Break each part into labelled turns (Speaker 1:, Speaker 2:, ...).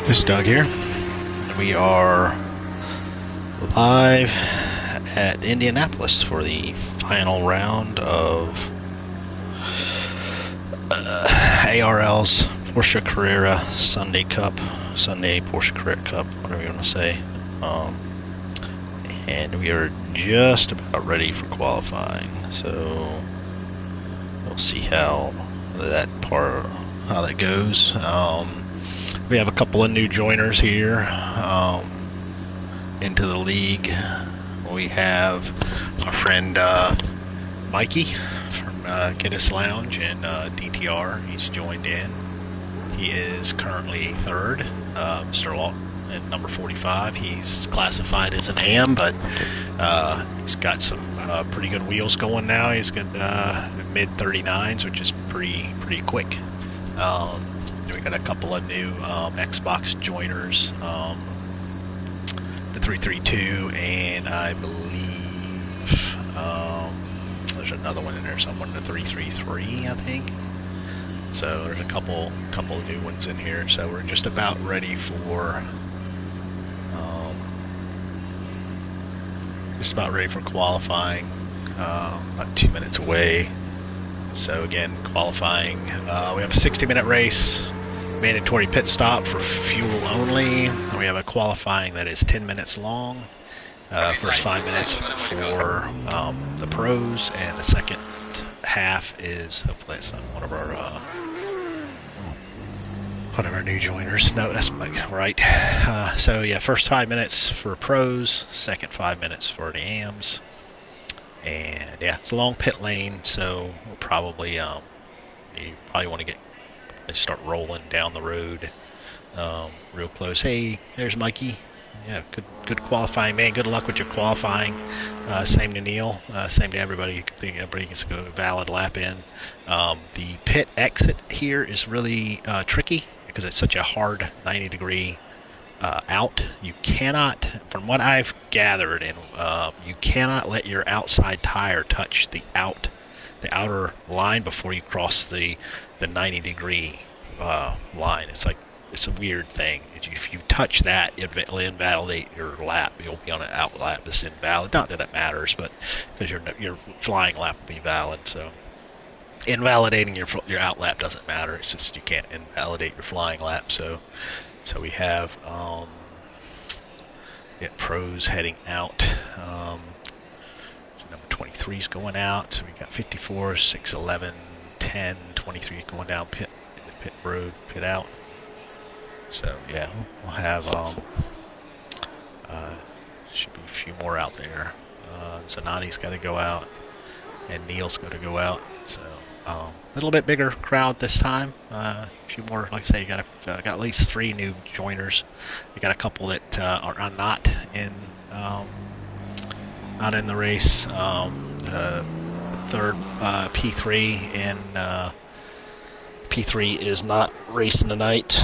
Speaker 1: This is Doug here. We are live at Indianapolis for the final round of ARL's Porsche Carrera Sunday Porsche Carrera Cup, whatever you want to say. And we are just about ready for qualifying, so we'll see how that goes. We have a couple of new joiners here into the league. We have our friend Mikey from Guinness Lounge and DTR. He's joined in. He is currently third. Mr. Walk at number 45. He's classified as an AM, but he's got some pretty good wheels going now. He's got mid 39s, which is pretty quick. We got a couple of new Xbox joiners, the 332, and I believe there's another one in there somewhere, the 333, I think. So there's a couple of new ones in here. So we're just about ready for qualifying. About 2 minutes away. So again, qualifying. We have a 60-minute race, mandatory pit stop for fuel only. And we have a qualifying that is 10 minutes long. First 5 minutes for the pros, and the second half is, hopefully it's not one of our new joiners. No, that's right. So yeah, first 5 minutes for pros, second 5 minutes for the AMs. And yeah, it's a long pit lane, so we'll probably you probably want to start rolling down the road real close. Hey, there's Mikey. Yeah, good qualifying, man. Good luck with your qualifying. Same to Neil. Same to everybody. Everybody gets to go a valid lap in. The pit exit here is really tricky because it's such a hard 90-degree out. You cannot, from what I've gathered, and you cannot let your outside tire touch the outer line before you cross the 90-degree line. It's a weird thing. If you touch that, it'll invalidate your lap. You'll be on an out lap that's invalid. Not that it matters, but because your flying lap will be valid. So invalidating your out lap doesn't matter. It's just you can't invalidate your flying lap. So we have pros heading out. So number 23 is going out. So we got 54, 6, 11, 10, 23 going down pit road, pit out. So yeah, we'll have should be a few more out there. Zanotti's got to go out, and Neil's going to go out. So a little bit bigger crowd this time. A few more, like I say, you got at least 3 new joiners. We got a couple that are not in the race. The third P3 and P3 is not racing tonight.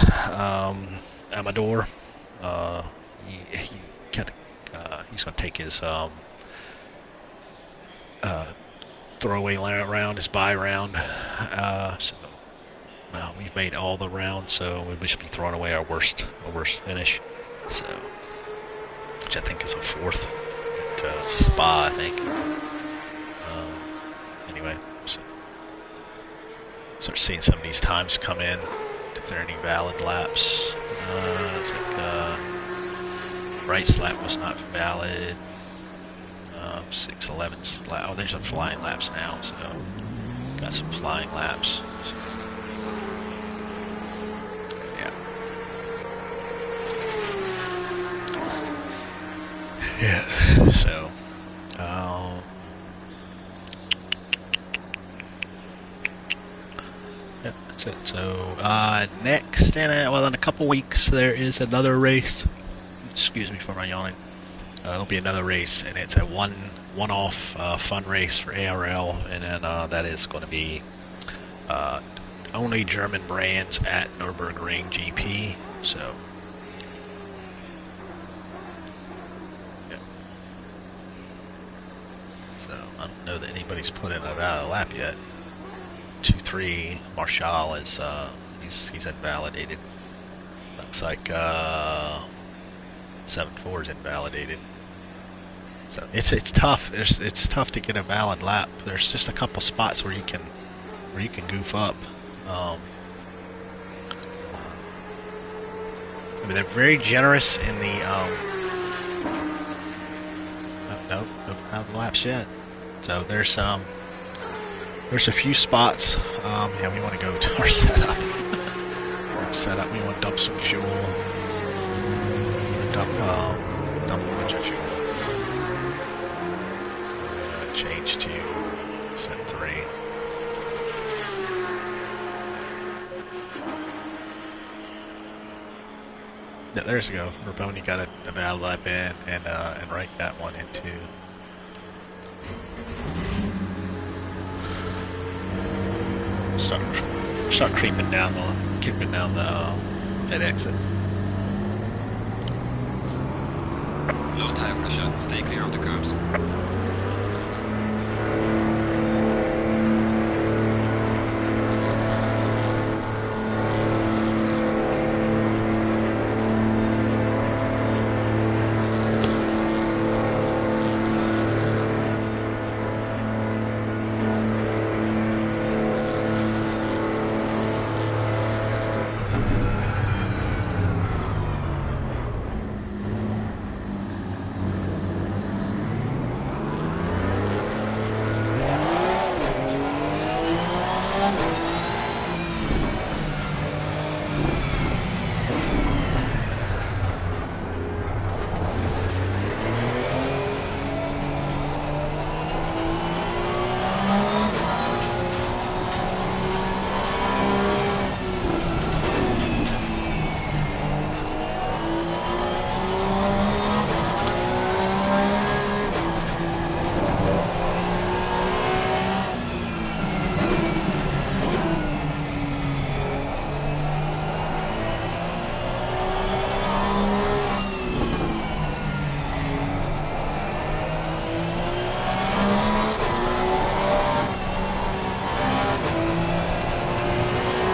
Speaker 1: Amador, he's going to take his throwaway round, his bye round. So we've made all the rounds, so we should be throwing away our worst finish. So, which I think is a 4th at Spa, I think. Anyway, so start seeing some of these times come in. If there are any valid laps, it's like right lap was not valid. 6:11's lap. Oh, there's some flying laps now, so got some flying laps. So, yeah. So, yeah, that's it. So next, in a couple weeks, there is another race. Excuse me for my yawning. There'll be another race, and it's a one-off fun race for ARL, and then that is going to be only German brands at Nürburgring GP. So, yeah. So I don't know that anybody's put in a valid lap yet. 2-3 Marshall is he's invalidated. But Looks like 7.4 is invalidated. So it's tough. It's tough to get a valid lap. There's just a couple spots where you can goof up. I mean, they're very generous in the nope, not the laps yet. So there's a few spots. Yeah, we want to go to our setup. We want to dump some fuel. Dump a bunch of fuel. Change to set 3. Yeah, there's a go. Raboni got a valid lap in and right that one into. Start creeping down the pit exit.
Speaker 2: Low tire pressure. Stay clear of the curbs.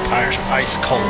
Speaker 1: Tires are ice cold.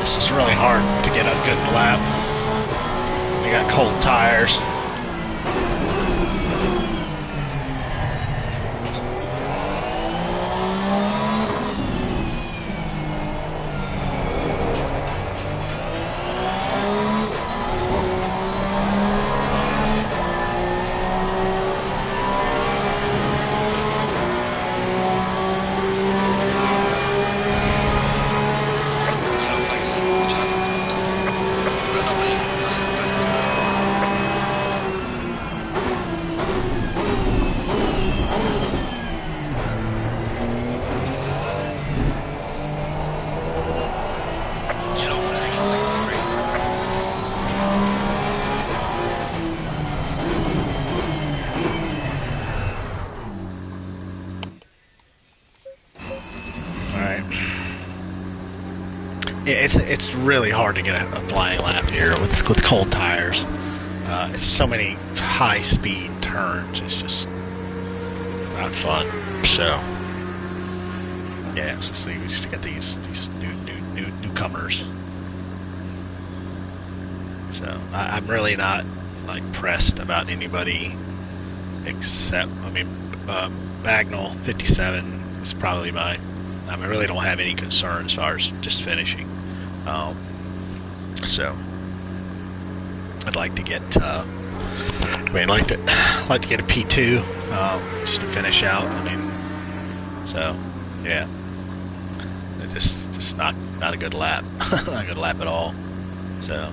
Speaker 1: This is really hard to get a good lap. We got cold tires. it's really hard to get a flying lap here with cold tires. It's so many high-speed turns. It's just not fun. So yeah, so we just get these newcomers. So I'm really not like pressed about anybody except, I mean, Bagnall 57 is probably mine. I really don't have any concern as far as just finishing. So I'd like to get, I'd like to get a P2 just to finish out. I mean, so yeah, just not a good lap, not a good lap at all. So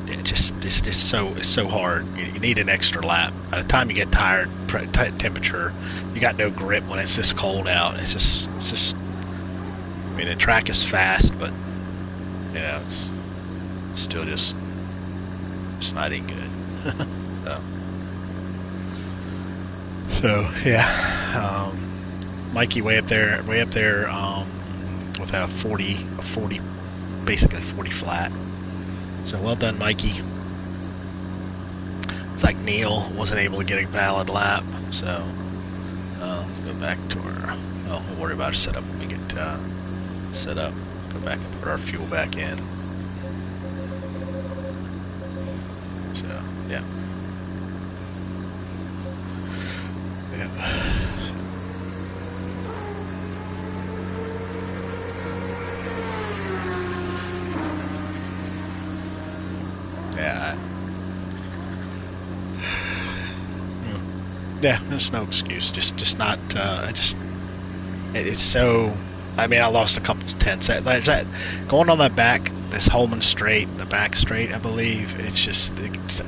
Speaker 1: it's so hard. You need an extra lap. By the time you get tired, temperature, you got no grip when it's this cold out. It's just. I mean, the track is fast, but it's still just not any good. So yeah, Mikey way up there with a 40, basically 40 flat. So well done, Mikey. It's like Neil wasn't able to get a valid lap, so let's go back to our. Well, we'll worry about our setup when we get set up. Go back and put our fuel back in. So yeah. Yeah, there's no excuse. Just not. It's so. I mean, I lost a couple tenths. That going on that back, this Holman straight, the back straight, I believe. It's just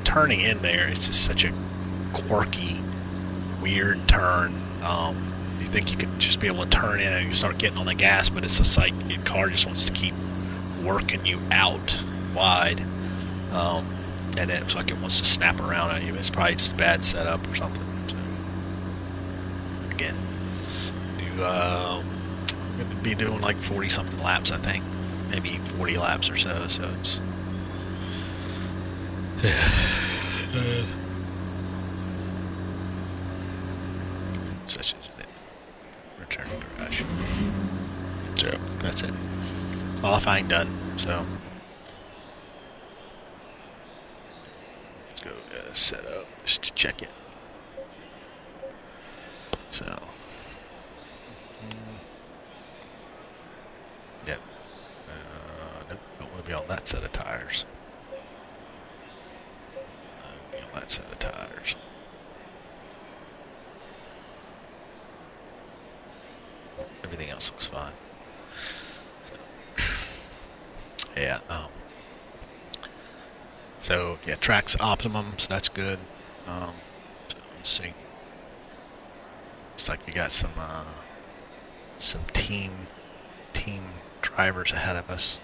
Speaker 1: turning in there. It's just such a quirky, weird turn. You think you could just be able to turn in and you start getting on the gas, but it's just like your car just wants to keep working you out wide, and it's like it wants to snap around on you. It's probably just a bad setup or something. So, again, you would be doing like 40 something laps, I think, maybe 40 laps or so. So it's such as it. Return to garage. So that's it. Qualifying done. So let's go set up just to check it. So yep. Nope, don't want to be on that set of tires. Be on that set of tires. Everything else looks fine. So, yeah. So yeah, track's optimum, so that's good. So let's see. Looks like we got some team drivers ahead of us.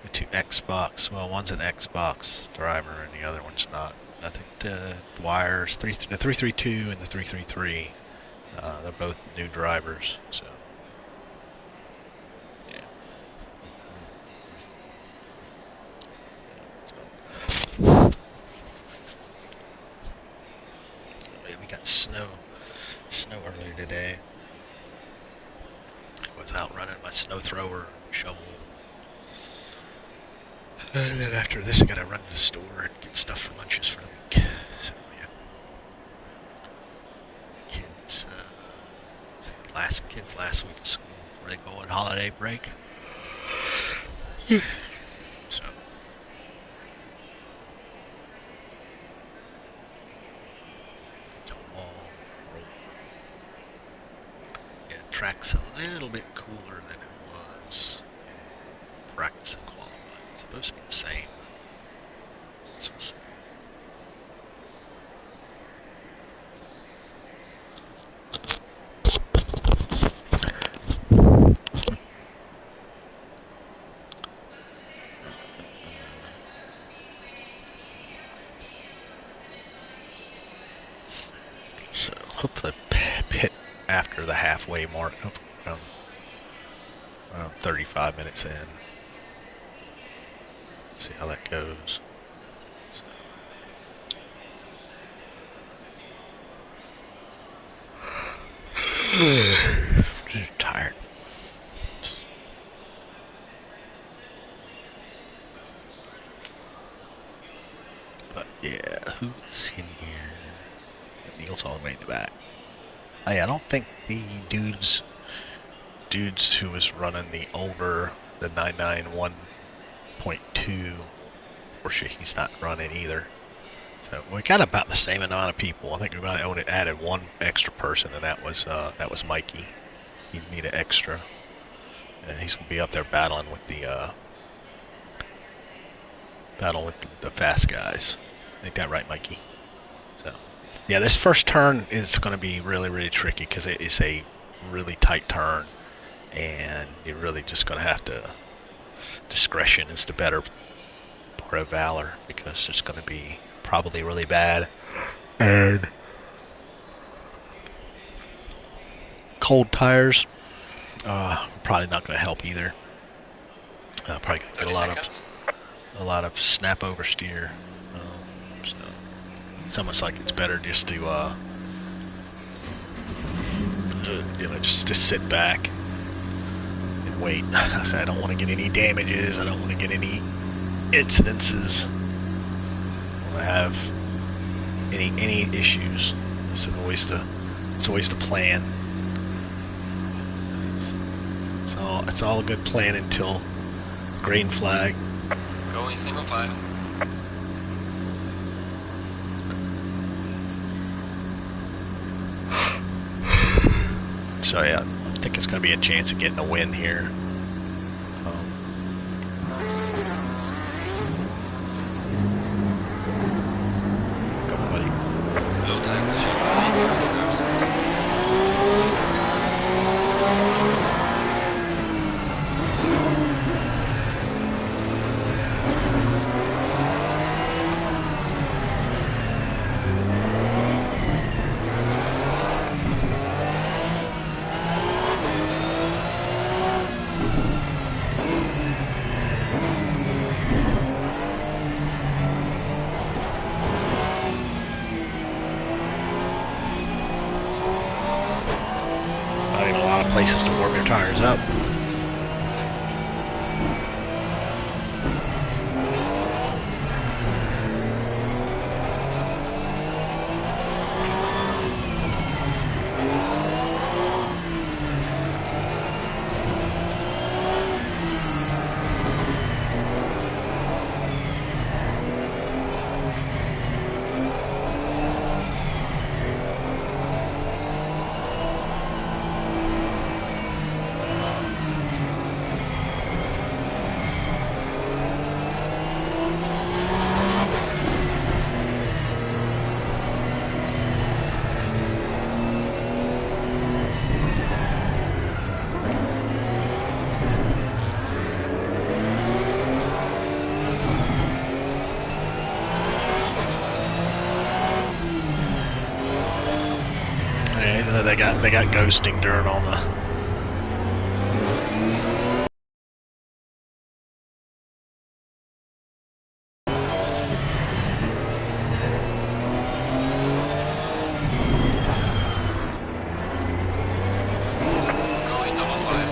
Speaker 1: The two Xbox. Well, one's an Xbox driver and the other one's not. I think the Dwyer's the 332 and the 333. They're both new drivers. So. We got snow earlier today. I was out running my snow thrower, shovel. And then after this, I gotta run to the store and get stuff for lunches for the week. So yeah. Kids last week at school, where they go on holiday break. So. Track's a little bit cooler than it was in practice and qualifying. It's supposed to be the same. So we'll see. So hopefully pit after the halfway mark. around 35 minutes in. See how that goes. I'm just tired. But yeah, who's in here? Neil's all the way in the back. I don't think the dudes who was running the 991.2 Porsche, he's not running either. So we got about the same amount of people. I think we might have only added one extra person, and that was Mikey. He needed extra, and he's gonna be up there battling with the fast guys. Ain't that right, Mikey? So yeah, this first turn is going to be really, really tricky because it is a really tight turn, and you're really just going to have to. Discretion is the better part of valor because it's going to be probably really bad, and cold tires probably not going to help either. Probably going to get a lot of snap oversteer. So it's almost like it's better just to just sit back and wait. I said I don't want to get any damages. I don't want to get any incidences. I don't want to have any issues. It's always the plan. It's all a good plan until green flag.
Speaker 2: Going single file.
Speaker 1: So yeah, I think it's going to be a chance of getting a win here. Go, buddy.
Speaker 2: Low tire pressure. Stay clear of the curves.
Speaker 1: Places to warm your tires up. They got ghosting dirt on the.
Speaker 2: Going double file.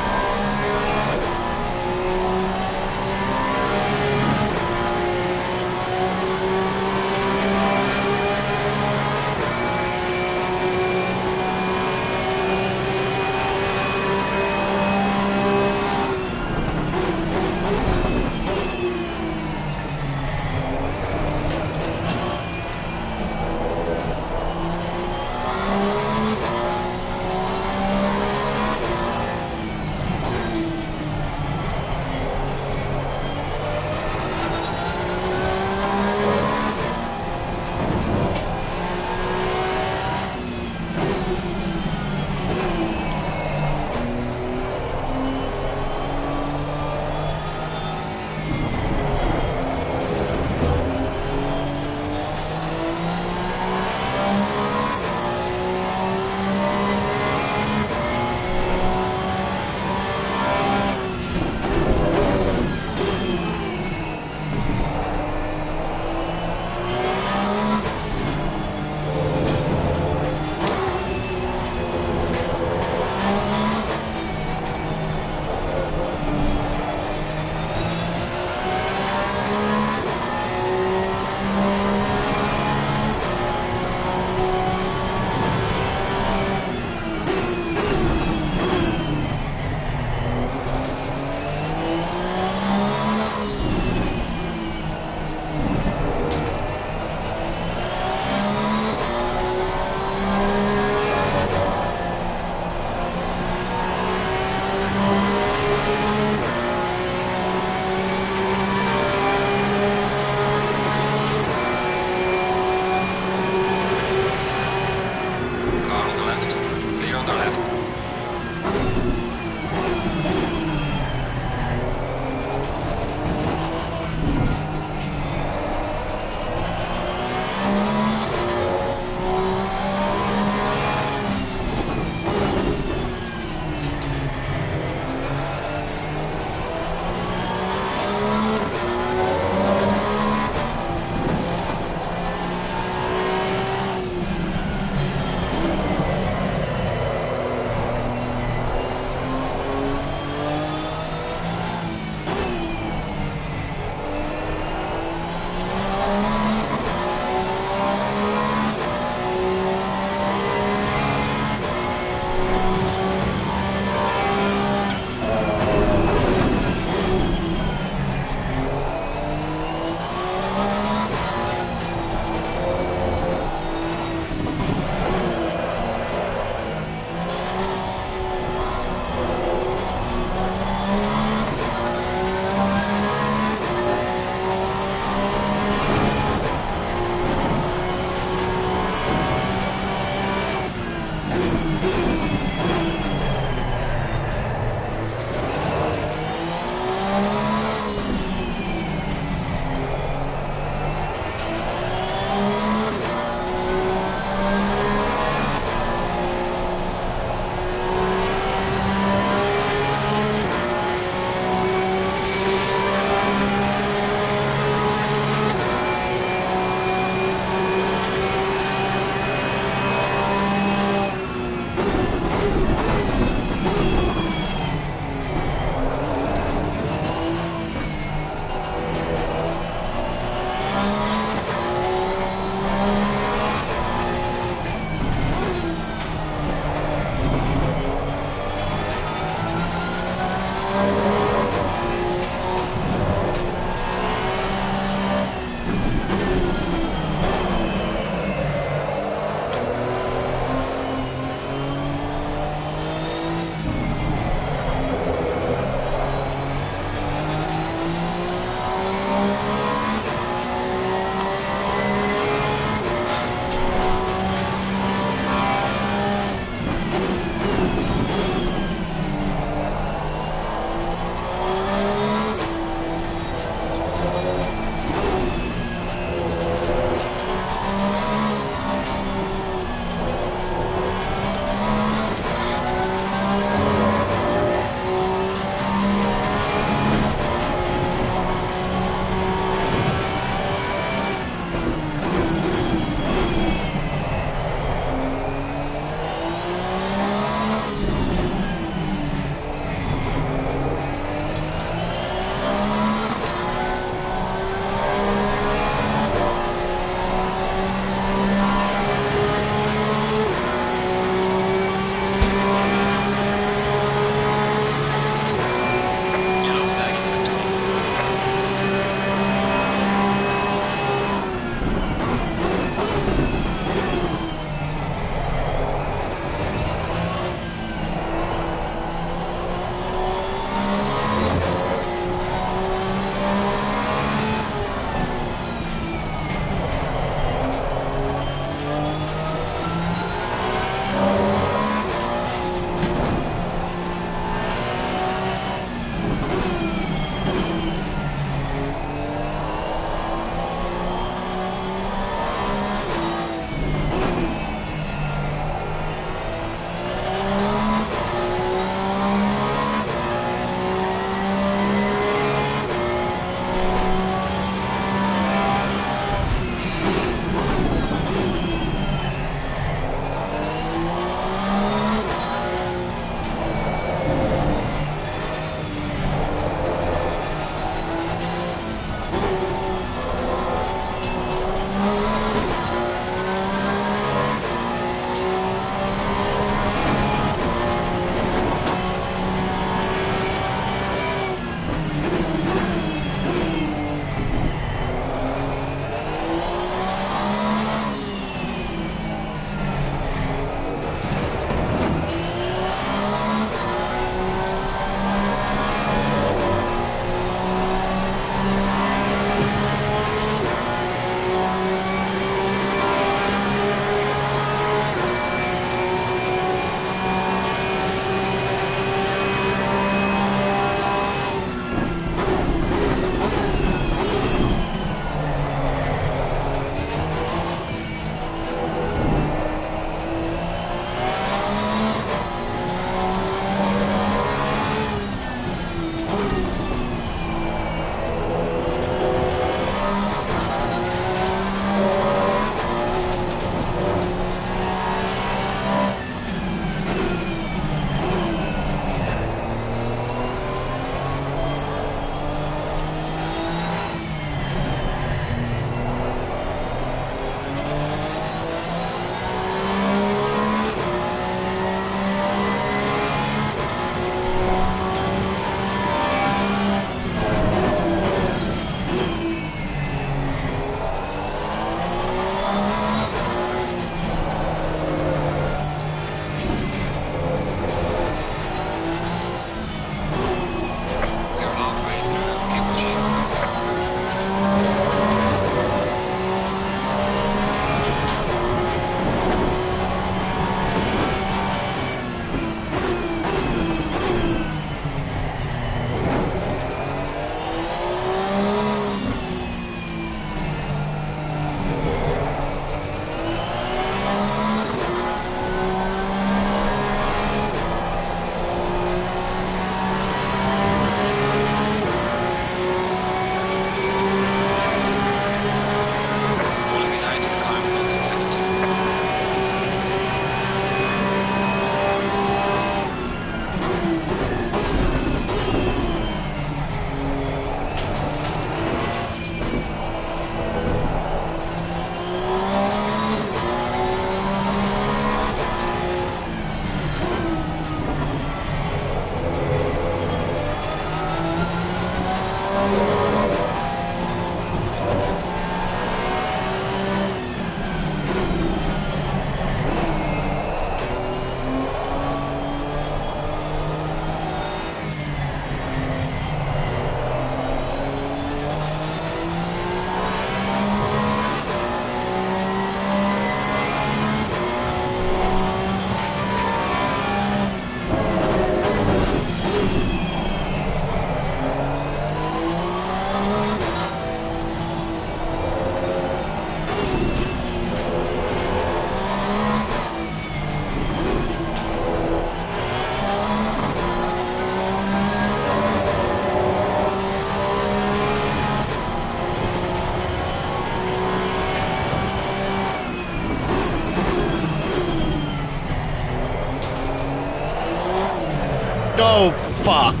Speaker 1: Oh, fuck.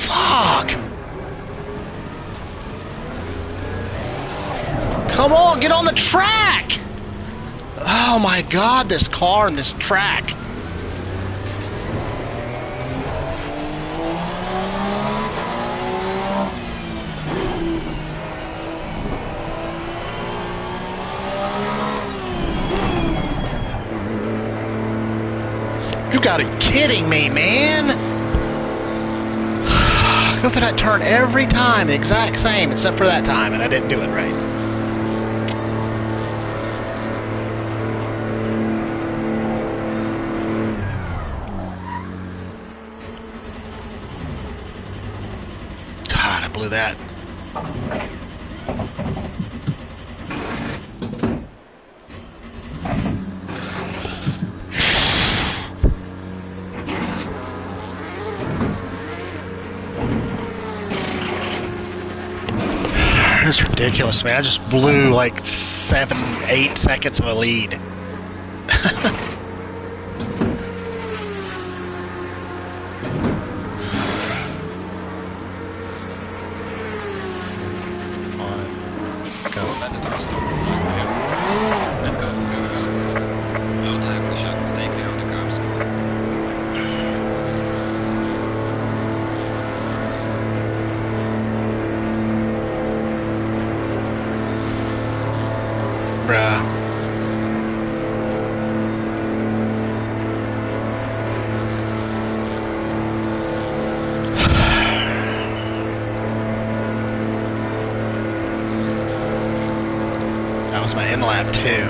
Speaker 1: Fuck. Come on, get on the track. Oh my god, this car and this track. You gotta be kidding me, man! I go through that turn every time, the exact same, except for that time, and I didn't do it right. God, I blew that. It's ridiculous, man. I just blew like 7, 8 seconds of a lead. Go.
Speaker 2: Let the door stop and start clear. Let's go, go. Low tire pressure, stay clear of the curves.
Speaker 1: Bruh. That was my in lap too.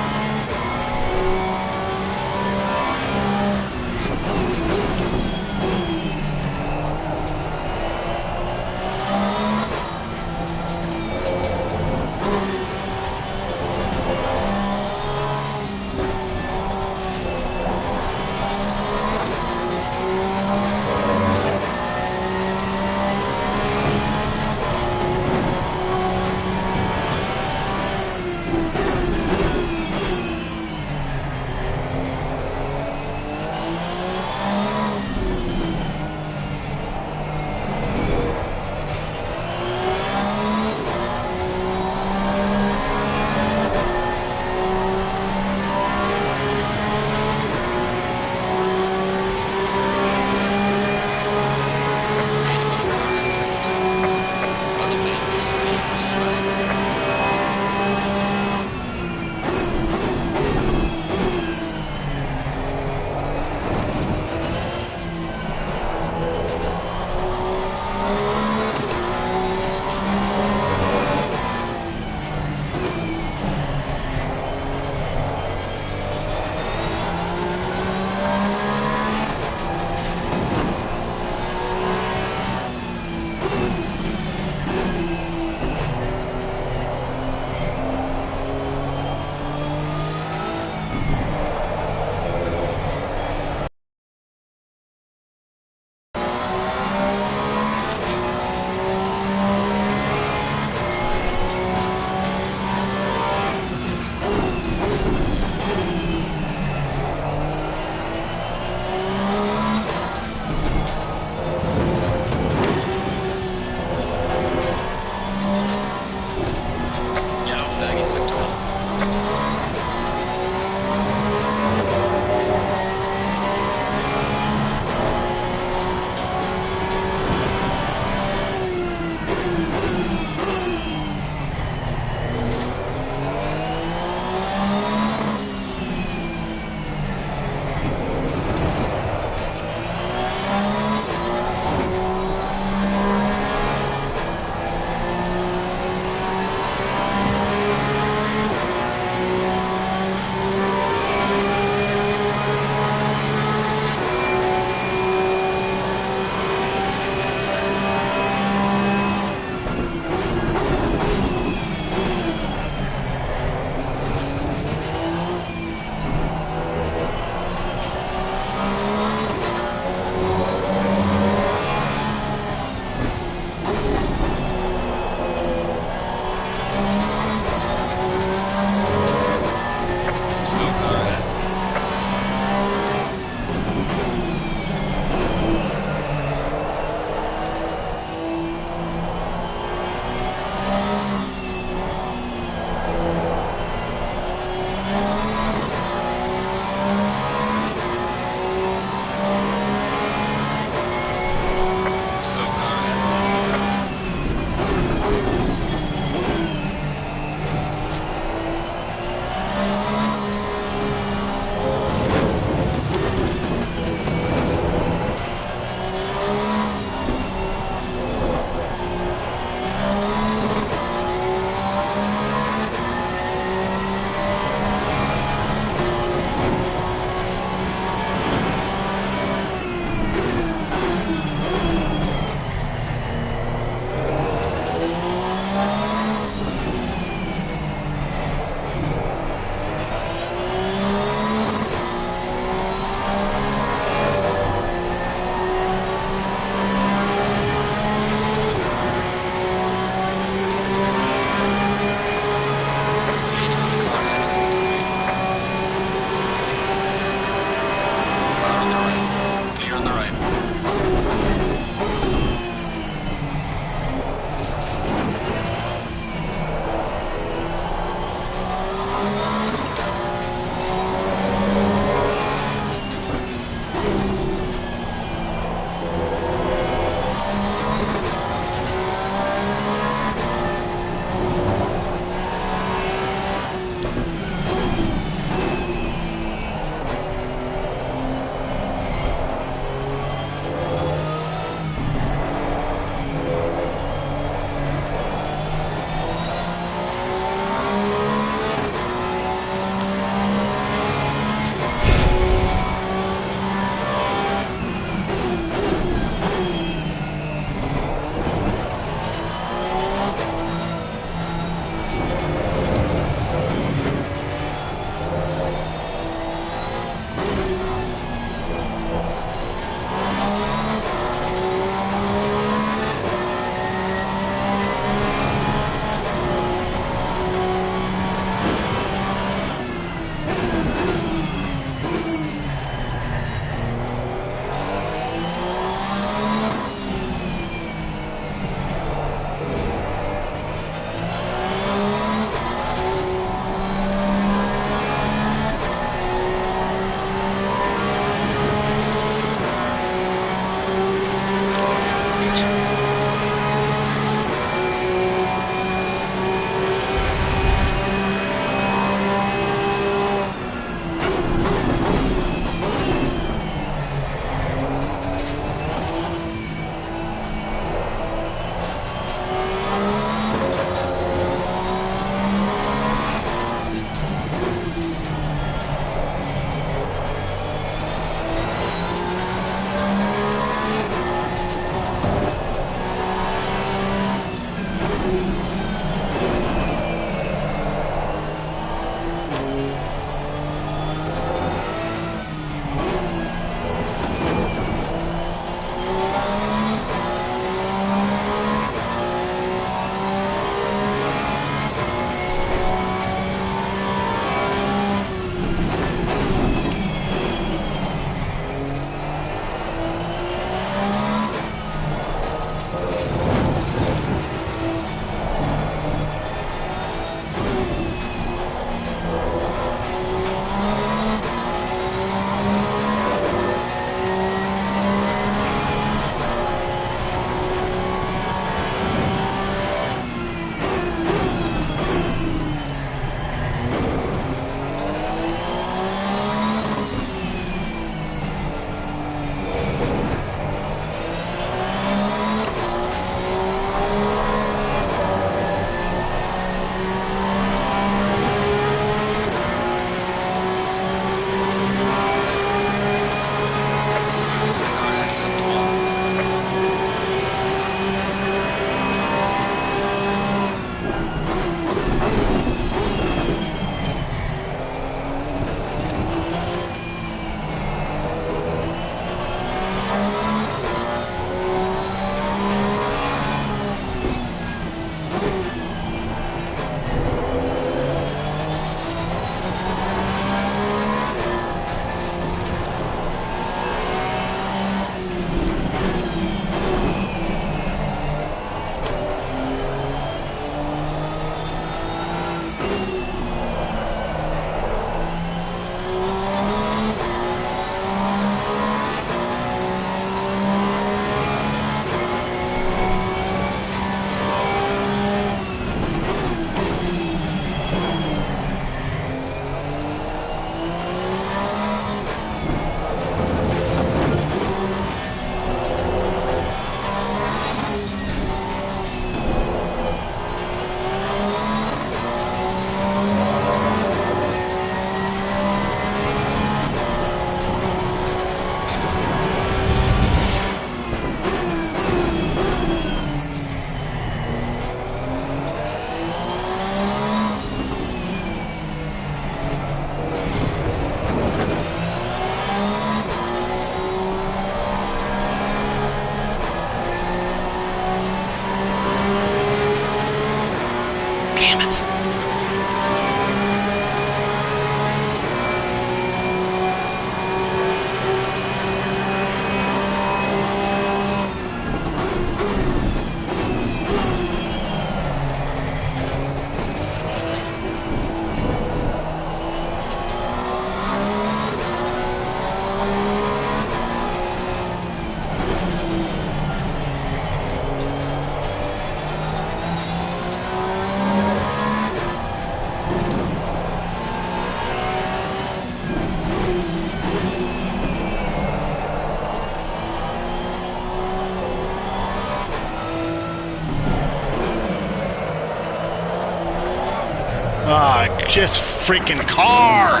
Speaker 1: Just freaking car!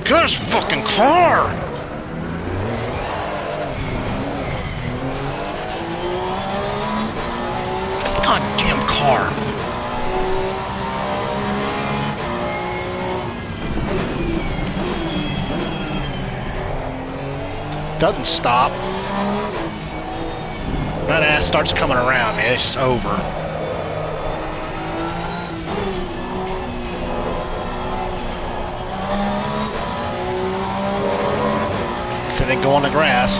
Speaker 1: Just fucking car! Goddamn car! Doesn't stop. That ass starts coming around, man. It's just over. So they go on the grass.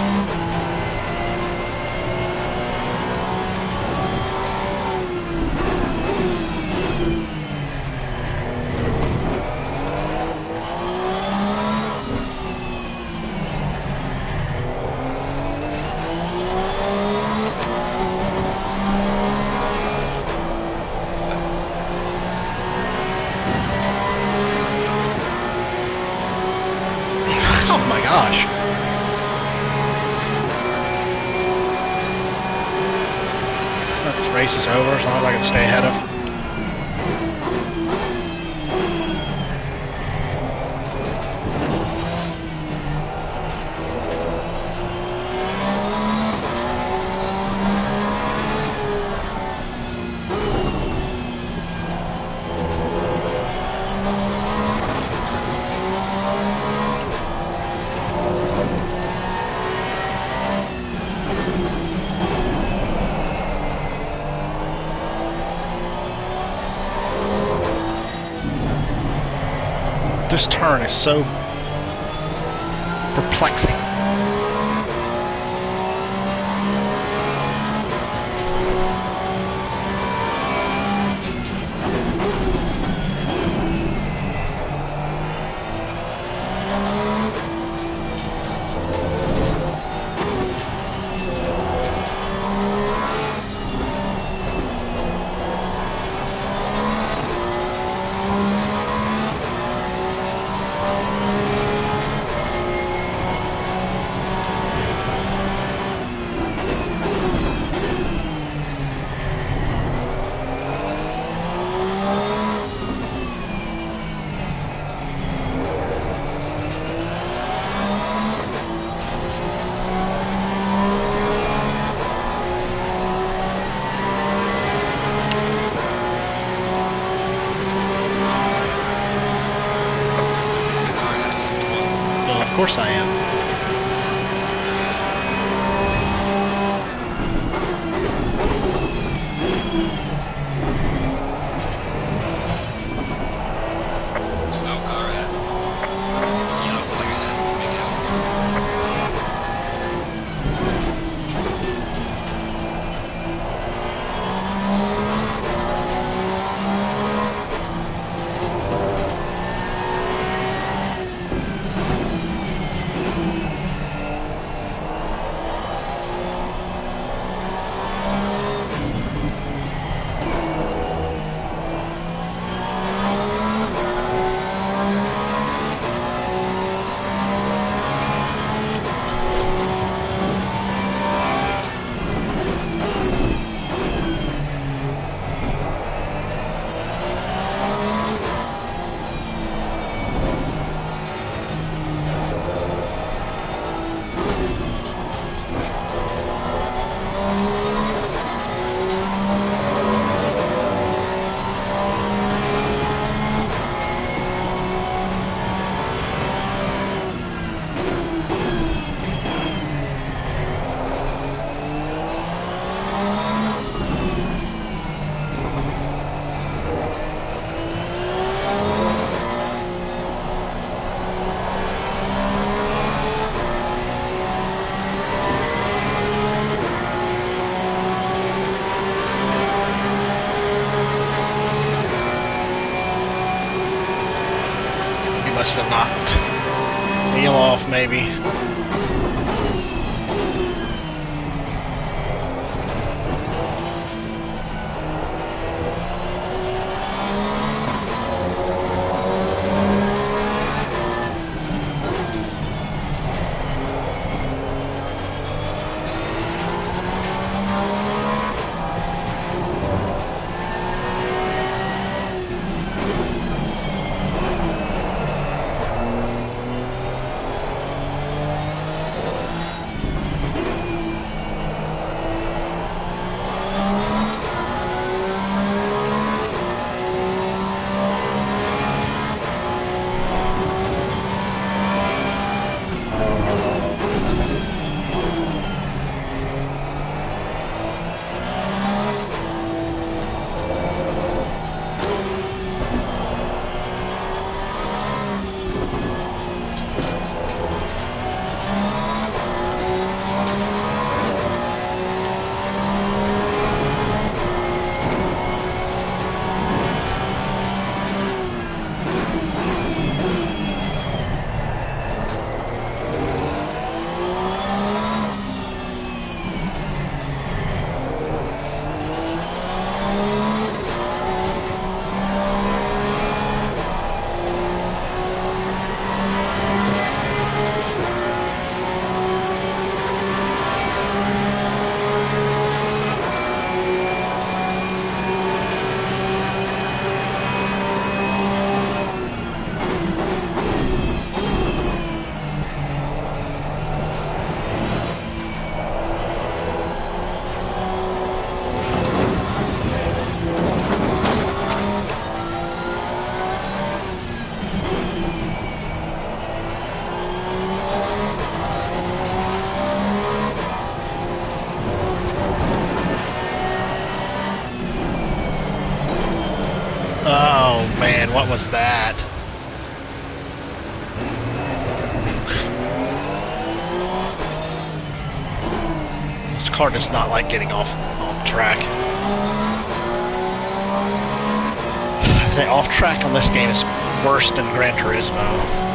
Speaker 1: Oh my gosh. This race is over as long as I can stay ahead of him. This turn is so perplexing. Of course I am.
Speaker 2: Slow car at. Yellow flag at. Be careful. Must have knocked wheel off, maybe.
Speaker 1: Oh man, what was that? This car does not like getting off track. The off track on this game is worse than Gran Turismo.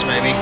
Speaker 1: Maybe.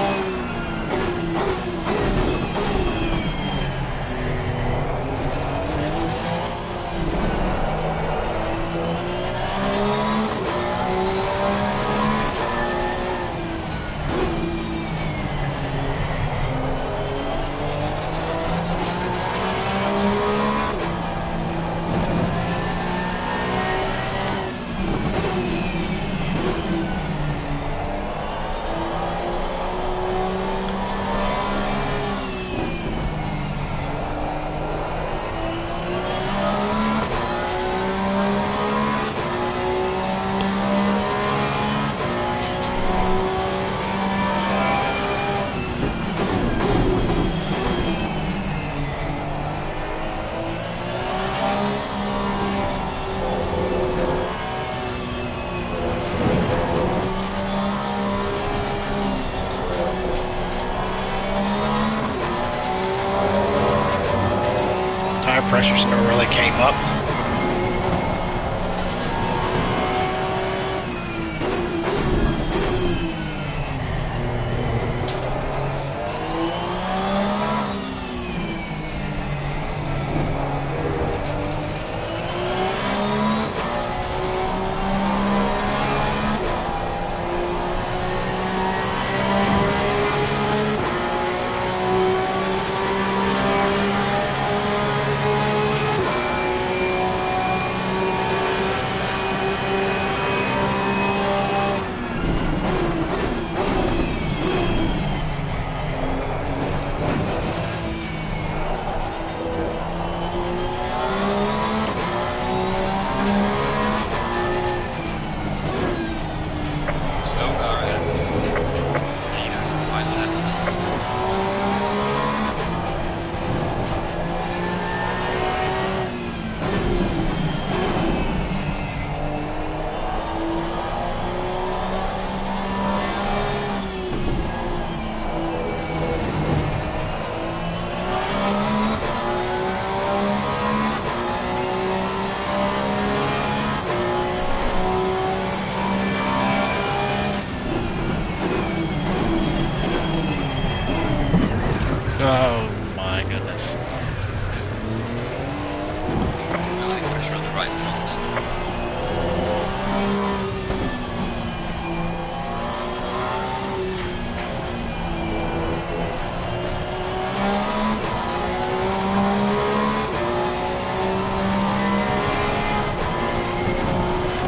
Speaker 1: Up.
Speaker 2: Slow car ahead. Leaders on the final lap.
Speaker 1: Oh my goodness.
Speaker 2: Losing pressure on the right front.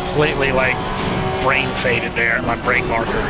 Speaker 1: Completely like brain faded there, my brake marker.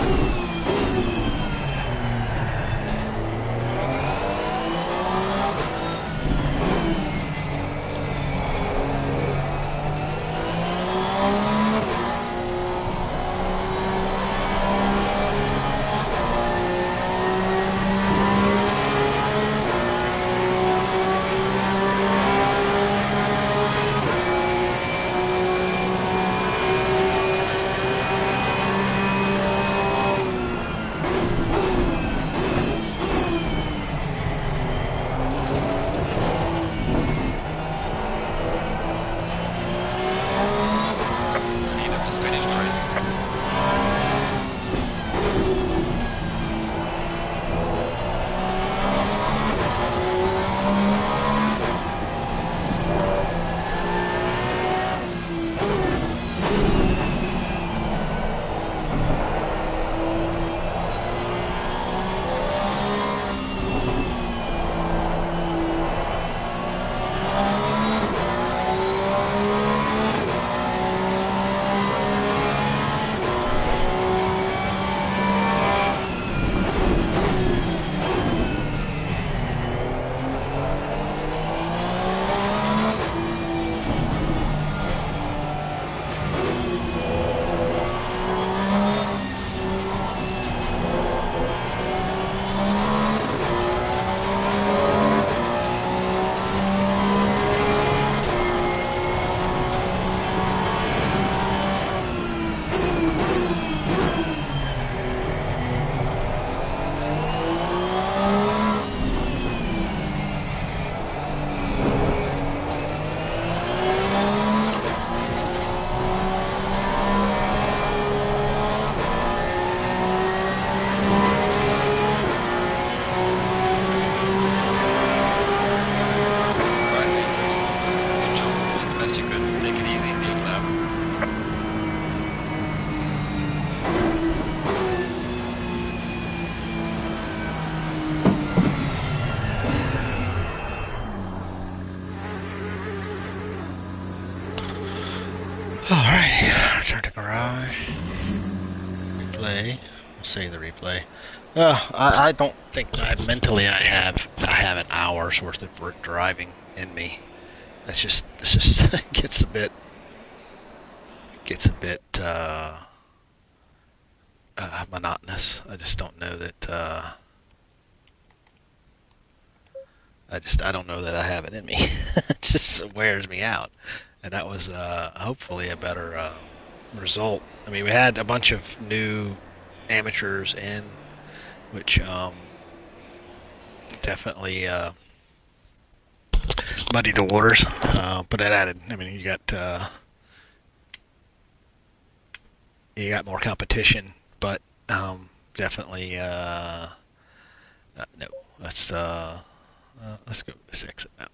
Speaker 2: Leader has finished the race. Right, leaders. Good job. Doing the best you could. Take it easy in the 8th lap.
Speaker 1: Alrighty, return to garage. Replay. We'll save the replay. I don't think mentally I have an hour's worth of work driving in me. This just gets a bit monotonous. I just don't know that I don't know that I have it in me. It just wears me out. And that was hopefully a better result. I mean, we had a bunch of new amateurs in, which definitely muddy the waters. But it added. I mean, you got more competition, but definitely no. Let's go exit now.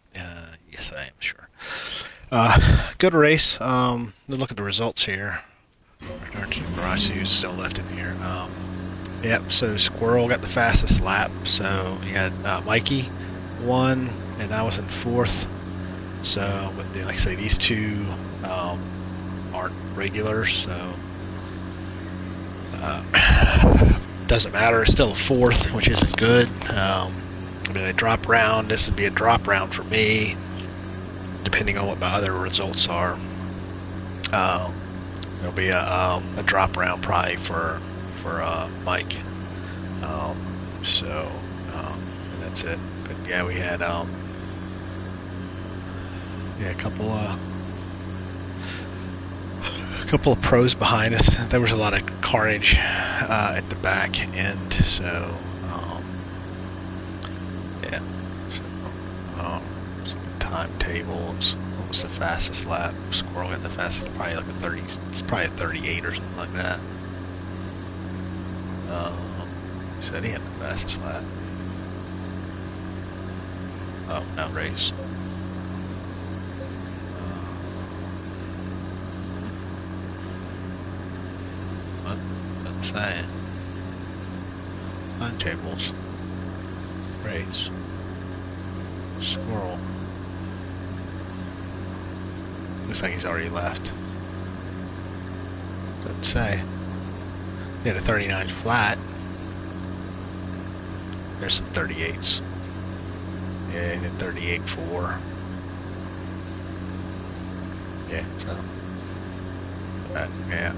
Speaker 1: Yes, I am sure. Good race. Look at the results here. Rasu's still left in here. Yep. So Squirrel got the fastest lap. So you had Mikey won, and I was in fourth. So, but like I say, these two aren't regulars, so doesn't matter. It's still a fourth, which isn't good. I mean, they drop round. This would be a drop round for me, depending on what my other results are. It'll be a drop round probably for Mike. So that's it. But yeah, we had a couple of pros behind us. There was a lot of carnage at the back end, so yeah. So timetables. What was the fastest lap? Squirrel got the fastest, probably like a 30. It's probably a 38 or something like that. He said he had the fastest lap. Oh, no race. What? Doesn't say. Timetables. Race. Squirrel. Looks like he's already left. Doesn't say. He had a 39 flat. There's some 38s. Yeah, he had 38.4. Yeah, so. Yeah.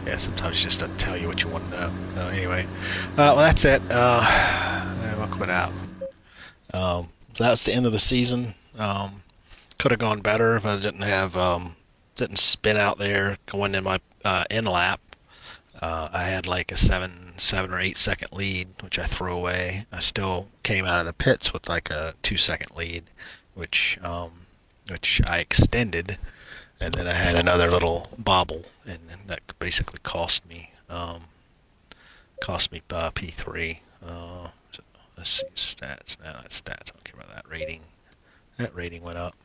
Speaker 1: Yeah, sometimes it just doesn't tell you what you want to know. Anyway. Well, that's it. We'll quit out. So that's the end of the season. Could have gone better if I didn't spin out there going in my in lap. I had like a 7 or 8 second lead, which I threw away. I still came out of the pits with like a 2-second lead, which I extended, and then I had another little bobble, and that basically cost me P3. So let's see stats now. That's stats. I don't care about that rating. That rating went up.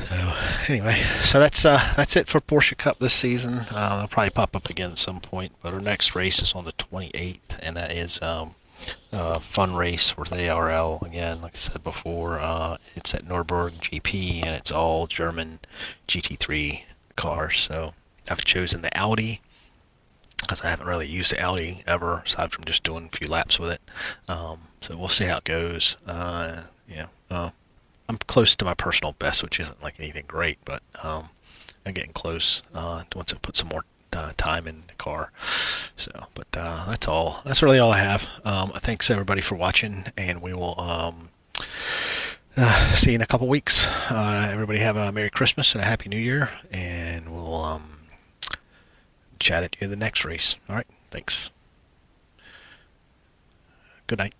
Speaker 1: So anyway, so that's it for Porsche Cup this season. They'll probably pop up again at some point, but our next race is on the 28th, and that is a fun race for the ARL. Again, like I said before, it's at Nürburgring GP, and it's all German GT3 cars. So I've chosen the Audi because I haven't really used the Audi ever, aside from just doing a few laps with it. So we'll see how it goes. I'm close to my personal best, which isn't like anything great, but I'm getting close once I put some more time in the car. So, but that's all. That's really all I have. Thanks everybody for watching, and we will see you in a couple weeks. Everybody have a Merry Christmas and a Happy New Year, and we'll chat at you in the next race. All right, thanks. Good night.